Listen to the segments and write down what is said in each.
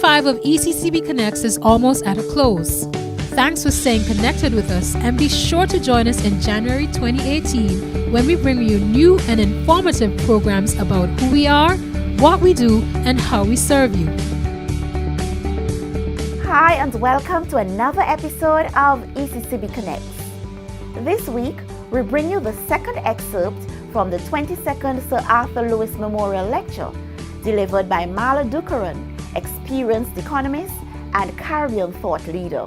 5 of ECCB Connects is almost at a close. Thanks for staying connected with us, and be sure to join us in January 2018 when we bring you new and informative programs about who we are, what we do, and how we serve you. Hi, and welcome to another episode of ECCB Connects. This week, we bring you the second excerpt from the 22nd Sir Arthur Lewis Memorial Lecture, delivered by Marla Dukaran, experienced economist and Caribbean thought leader.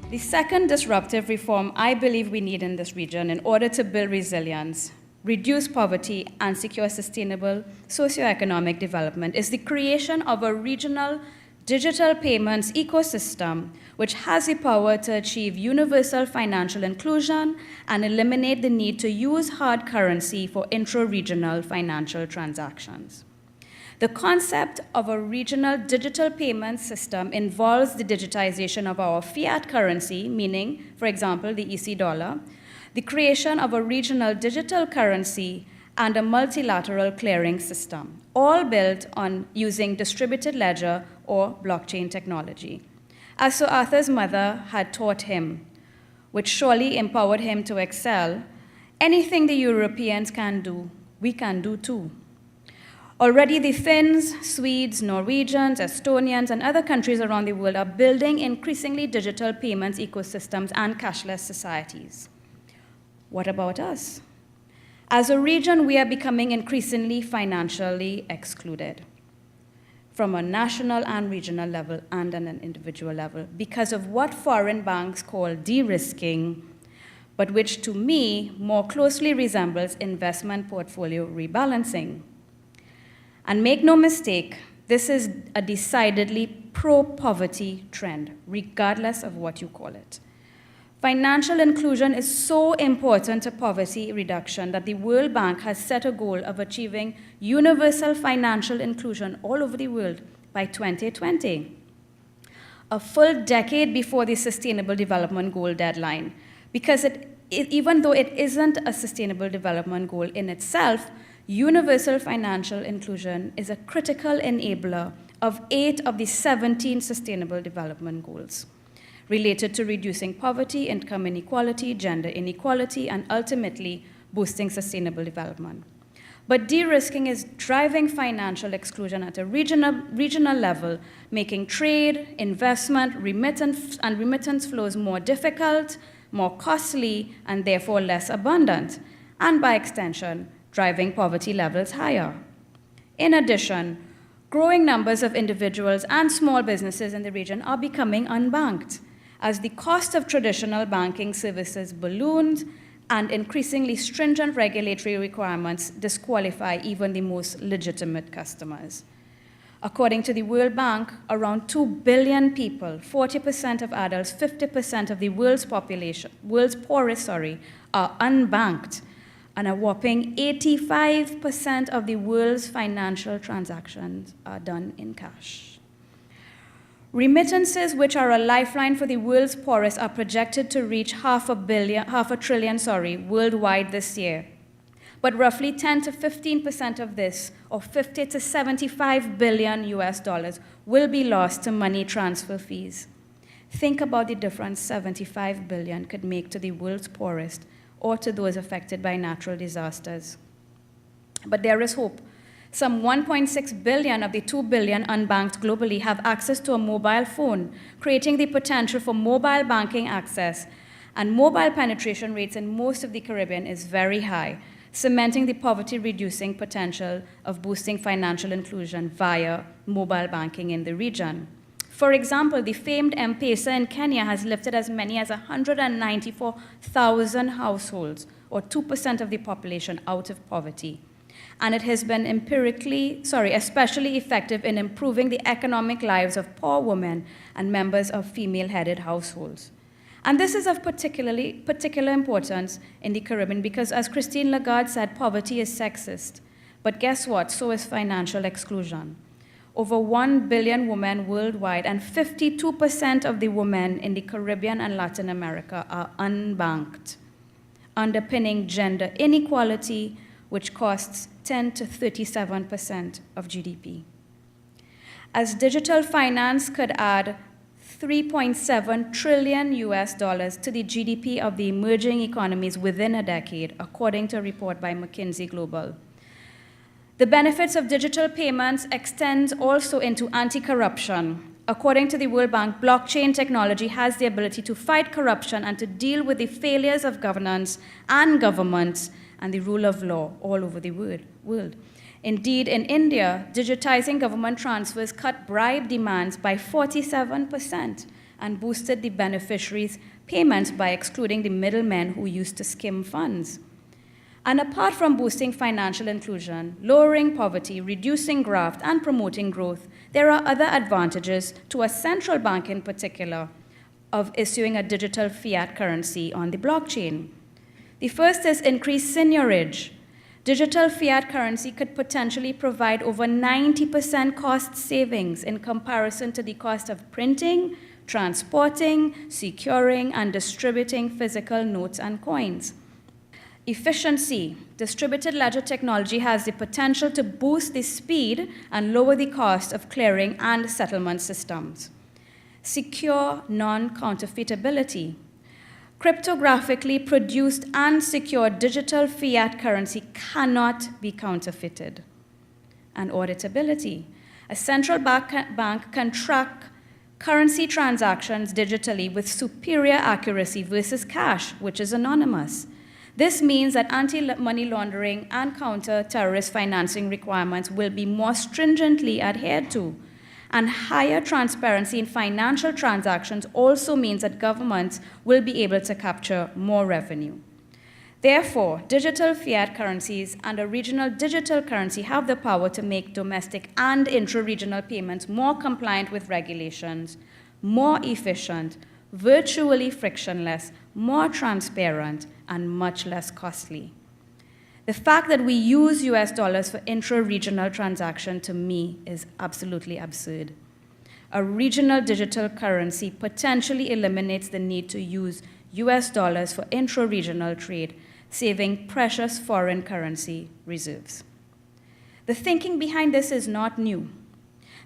The second disruptive reform I believe we need in this region in order to build resilience, reduce poverty, and secure sustainable socioeconomic development is the creation of a regional digital payments ecosystem which has the power to achieve universal financial inclusion and eliminate the need to use hard currency for intra-regional financial transactions. The concept of a regional digital payment system involves the digitization of our fiat currency, meaning, for example, the EC dollar, the creation of a regional digital currency, and a multilateral clearing system, all built on using distributed ledger or blockchain technology. As Sir Arthur's mother had taught him, which surely empowered him to excel, anything the Europeans can do, we can do too. Already the Finns, Swedes, Norwegians, Estonians, and other countries around the world are building increasingly digital payments ecosystems and cashless societies. What about us? As a region, we are becoming increasingly financially excluded from a national and regional level and on an individual level because of what foreign banks call de-risking, but which to me more closely resembles investment portfolio rebalancing. And make no mistake, this is a decidedly pro-poverty trend, regardless of what you call it. Financial inclusion is so important to poverty reduction that the World Bank has set a goal of achieving universal financial inclusion all over the world by 2020, a full decade before the Sustainable Development Goal deadline, because even though it isn't a sustainable development goal in itself, universal financial inclusion is a critical enabler of 8 of the 17 Sustainable Development Goals related to reducing poverty, income inequality, gender inequality, and ultimately boosting sustainable development. But de-risking is driving financial exclusion at a regional level, making trade, investment, remittance flows more difficult, more costly, and therefore less abundant, and by extension, driving poverty levels higher. In addition, growing numbers of individuals and small businesses in the region are becoming unbanked as the cost of traditional banking services balloons and increasingly stringent regulatory requirements disqualify even the most legitimate customers. According to the World Bank, around 2 billion people, 40% of adults, 50% of the world's poorest, are unbanked, and a whopping 85% of the world's financial transactions are done in cash. Remittances, which are a lifeline for the world's poorest, are projected to reach half a trillion worldwide this year. But roughly 10 to 15% of this, or 50 to 75 billion US dollars, will be lost to money transfer fees. Think about the difference 75 billion could make to the world's poorest or to those affected by natural disasters. But there is hope. Some 1.6 billion of the 2 billion unbanked globally have access to a mobile phone, creating the potential for mobile banking access. And mobile penetration rates in most of the Caribbean is very high, cementing the poverty-reducing potential of boosting financial inclusion via mobile banking in the region. For example, the famed M-Pesa in Kenya has lifted as many as 194,000 households, or 2% of the population, out of poverty. And it has been especially effective in improving the economic lives of poor women and members of female-headed households. And this is of particular importance in the Caribbean because, as Christine Lagarde said, poverty is sexist. But guess what? So is financial exclusion. Over 1 billion women worldwide, and 52% of the women in the Caribbean and Latin America are unbanked, underpinning gender inequality, which costs 10 to 37% of GDP. as digital finance could add $3.7 trillion to the GDP of the emerging economies within a decade, according to a report by McKinsey Global. The benefits of digital payments extend also into anti-corruption. According to the World Bank, blockchain technology has the ability to fight corruption and to deal with the failures of governance and governments and the rule of law all over the world. Indeed, in India, digitizing government transfers cut bribe demands by 47% and boosted the beneficiaries' payments by excluding the middlemen who used to skim funds. And apart from boosting financial inclusion, lowering poverty, reducing graft, and promoting growth, there are other advantages to a central bank in particular of issuing a digital fiat currency on the blockchain. The first is increased seigniorage. Digital fiat currency could potentially provide over 90% cost savings in comparison to the cost of printing, transporting, securing, and distributing physical notes and coins. Efficiency. Distributed ledger technology has the potential to boost the speed and lower the cost of clearing and settlement systems. Secure non-counterfeitability. Cryptographically produced and secured digital fiat currency cannot be counterfeited. And auditability. A central bank can track currency transactions digitally with superior accuracy versus cash, which is anonymous. This means that anti-money laundering and counter-terrorist financing requirements will be more stringently adhered to. And higher transparency in financial transactions also means that governments will be able to capture more revenue. Therefore, digital fiat currencies and a regional digital currency have the power to make domestic and intra-regional payments more compliant with regulations, more efficient, virtually frictionless, more transparent, and much less costly. The fact that we use US dollars for intra-regional transaction to me is absolutely absurd. A regional digital currency potentially eliminates the need to use US dollars for intra-regional trade, saving precious foreign currency reserves. The thinking behind this is not new.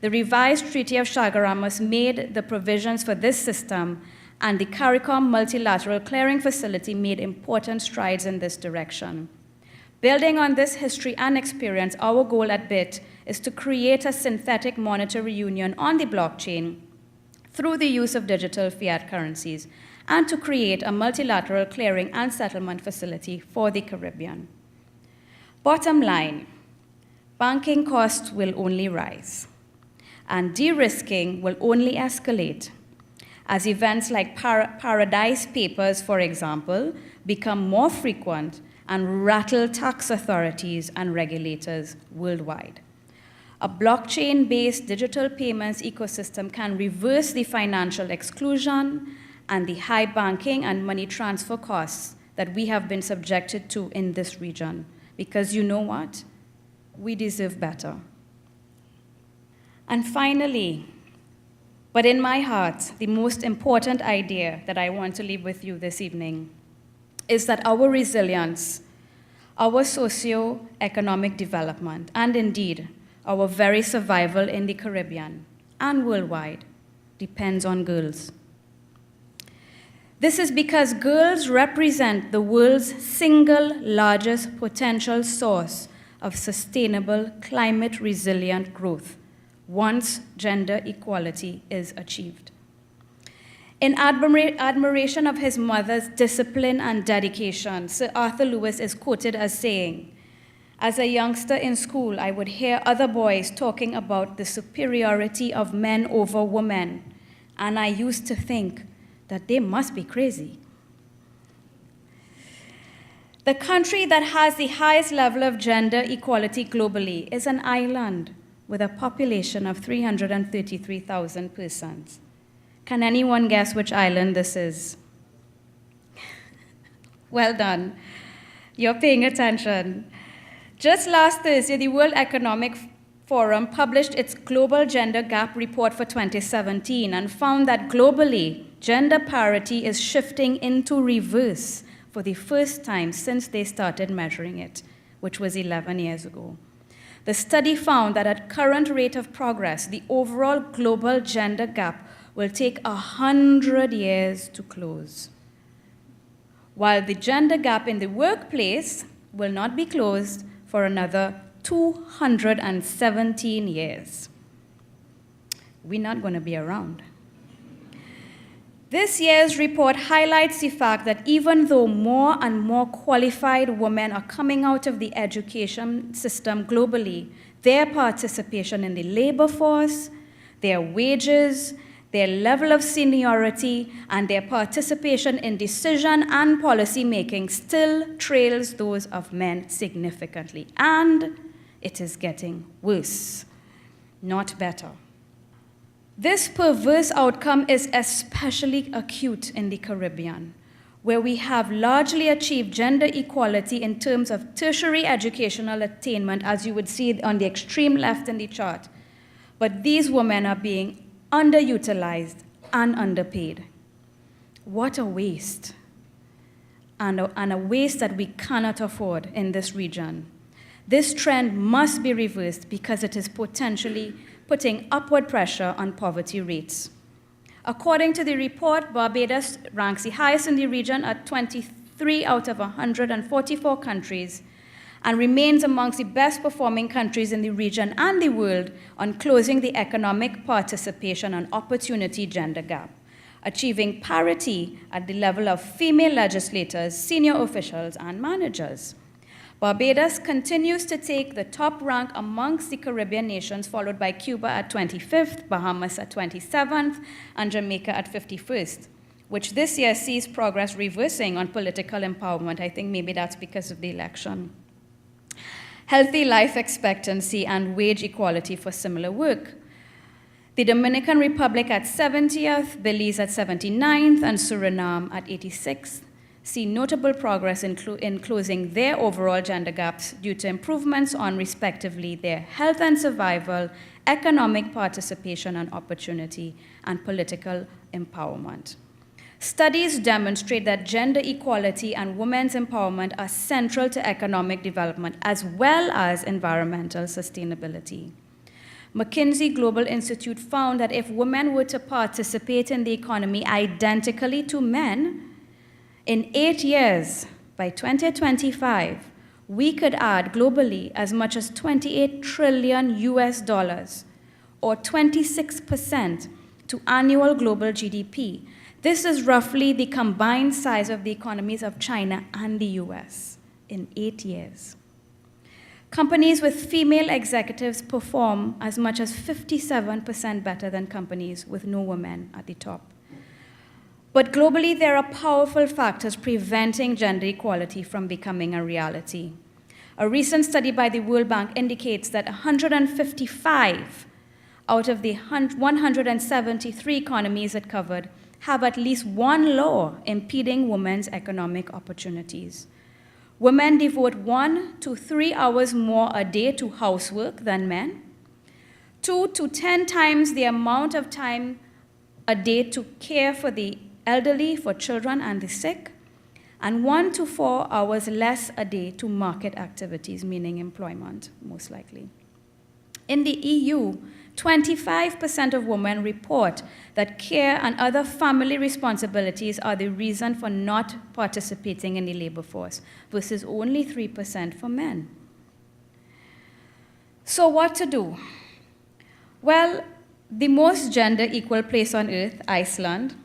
The revised Treaty of Chaguaramas made the provisions for this system, and the CARICOM multilateral clearing facility made important strides in this direction. Building on this history and experience, our goal at BIT is to create a synthetic monetary union on the blockchain through the use of digital fiat currencies, and to create a multilateral clearing and settlement facility for the Caribbean. Bottom line, banking costs will only rise, and de-risking will only escalate as events like Paradise Papers, for example, become more frequent and rattle tax authorities and regulators worldwide. A blockchain-based digital payments ecosystem can reverse the financial exclusion and the high banking and money transfer costs that we have been subjected to in this region. Because you know what? We deserve better. And finally, but in my heart, the most important idea that I want to leave with you this evening is that our resilience, our socio-economic development, and indeed, our very survival in the Caribbean and worldwide depends on girls. This is because girls represent the world's single largest potential source of sustainable climate-resilient growth once gender equality is achieved. In admiration of his mother's discipline and dedication, Sir Arthur Lewis is quoted as saying, "As a youngster in school, I would hear other boys talking about the superiority of men over women, and I used to think that they must be crazy." The country that has the highest level of gender equality globally is an island with a population of 333,000 persons. Can anyone guess which island this is? Well done. You're paying attention. Just last Thursday, the World Economic Forum published its Global Gender Gap Report for 2017 and found that globally, gender parity is shifting into reverse for the first time since they started measuring it, which was 11 years ago. The study found that at current rate of progress, the overall global gender gap will take 100 years to close, while the gender gap in the workplace will not be closed for another 217 years. We're not going to be around. This year's report highlights the fact that even though more and more qualified women are coming out of the education system globally, their participation in the labor force, their wages, their level of seniority, and their participation in decision and policy making still trails those of men significantly. And it is getting worse, not better. This perverse outcome is especially acute in the Caribbean, where we have largely achieved gender equality in terms of tertiary educational attainment, as you would see on the extreme left in the chart. But these women are being underutilized and underpaid. What a waste, and a waste that we cannot afford in this region. This trend must be reversed because it is potentially putting upward pressure on poverty rates. According to the report, Barbados ranks the highest in the region at 23 out of 144 countries and remains amongst the best performing countries in the region and the world on closing the economic participation and opportunity gender gap, achieving parity at the level of female legislators, senior officials, and managers. Barbados continues to take the top rank amongst the Caribbean nations, followed by Cuba at 25th, Bahamas at 27th, and Jamaica at 51st, which this year sees progress reversing on political empowerment. I think maybe that's because of the election. Healthy life expectancy and wage equality for similar work. The Dominican Republic at 70th, Belize at 79th, and Suriname at 86th. See notable progress in closing their overall gender gaps due to improvements on, respectively, their health and survival, economic participation and opportunity, and political empowerment. Studies demonstrate that gender equality and women's empowerment are central to economic development as well as environmental sustainability. McKinsey Global Institute found that if women were to participate in the economy identically to men, in 8 years, by 2025, we could add globally as much as $28 trillion or 26% to annual global GDP. This is roughly the combined size of the economies of China and the US in 8 years. Companies with female executives perform as much as 57% better than companies with no women at the top. But globally, there are powerful factors preventing gender equality from becoming a reality. A recent study by the World Bank indicates that 155 out of the 173 economies it covered have at least one law impeding women's economic opportunities. Women devote 1 to 3 hours more a day to housework than men, 2 to 10 times the amount of time a day to care for the elderly, for children and the sick, and 1 to 4 hours less a day to market activities, meaning employment, most likely. In the EU, 25% of women report that care and other family responsibilities are the reason for not participating in the labor force, versus only 3% for men. So what to do? Well, the most gender equal place on earth, Iceland,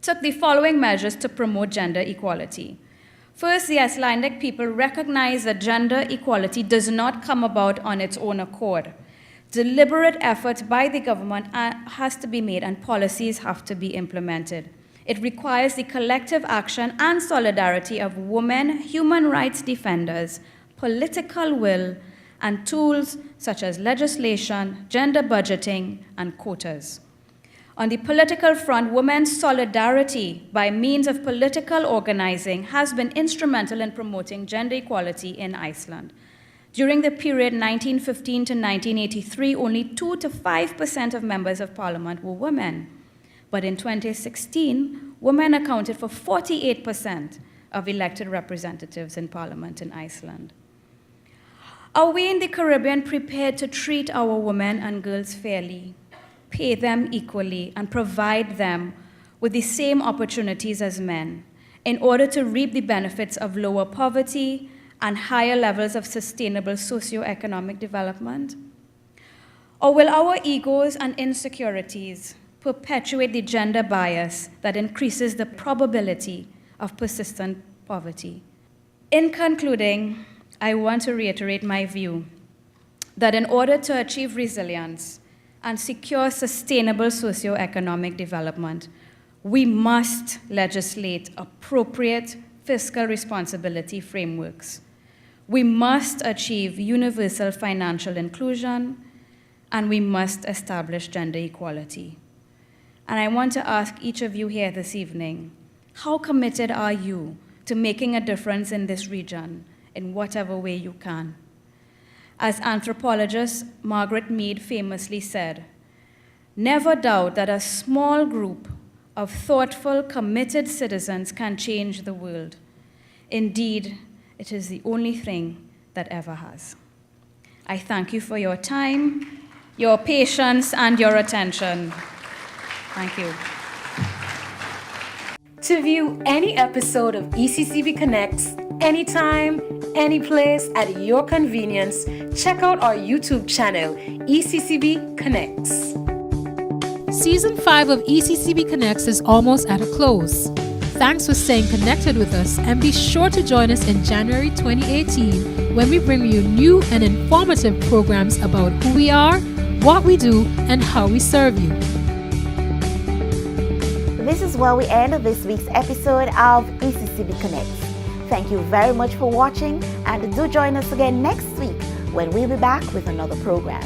took the following measures to promote gender equality. First, the Icelandic people recognize that gender equality does not come about on its own accord. Deliberate efforts by the government has to be made and policies have to be implemented. It requires the collective action and solidarity of women, human rights defenders, political will, and tools such as legislation, gender budgeting, and quotas. On the political front, women's solidarity by means of political organizing has been instrumental in promoting gender equality in Iceland. During the period 1915 to 1983, only 2 to 5% of members of parliament were women. But in 2016, women accounted for 48% of elected representatives in parliament in Iceland. Are we in the Caribbean prepared to treat our women and girls fairly, pay them equally, and provide them with the same opportunities as men in order to reap the benefits of lower poverty and higher levels of sustainable socio-economic development? Or will our egos and insecurities perpetuate the gender bias that increases the probability of persistent poverty? In concluding, I want to reiterate my view that in order to achieve resilience and secure sustainable socio-economic development, we must legislate appropriate fiscal responsibility frameworks. We must achieve universal financial inclusion, and we must establish gender equality. And I want to ask each of you here this evening, how committed are you to making a difference in this region in whatever way you can? As anthropologist Margaret Mead famously said, "Never doubt that a small group of thoughtful, committed citizens can change the world. Indeed, it is the only thing that ever has." I thank you for your time, your patience, and your attention. Thank you. To view any episode of ECCB Connects, anytime, any place, at your convenience, check out our YouTube channel, ECCB Connects. Season 5 of ECCB Connects is almost at a close. Thanks for staying connected with us, and be sure to join us in January 2018 when we bring you new and informative programs about who we are, what we do, and how we serve you. This is where we end this week's episode of ECCB Connects. Thank you very much for watching, and do join us again next week when we'll be back with another program.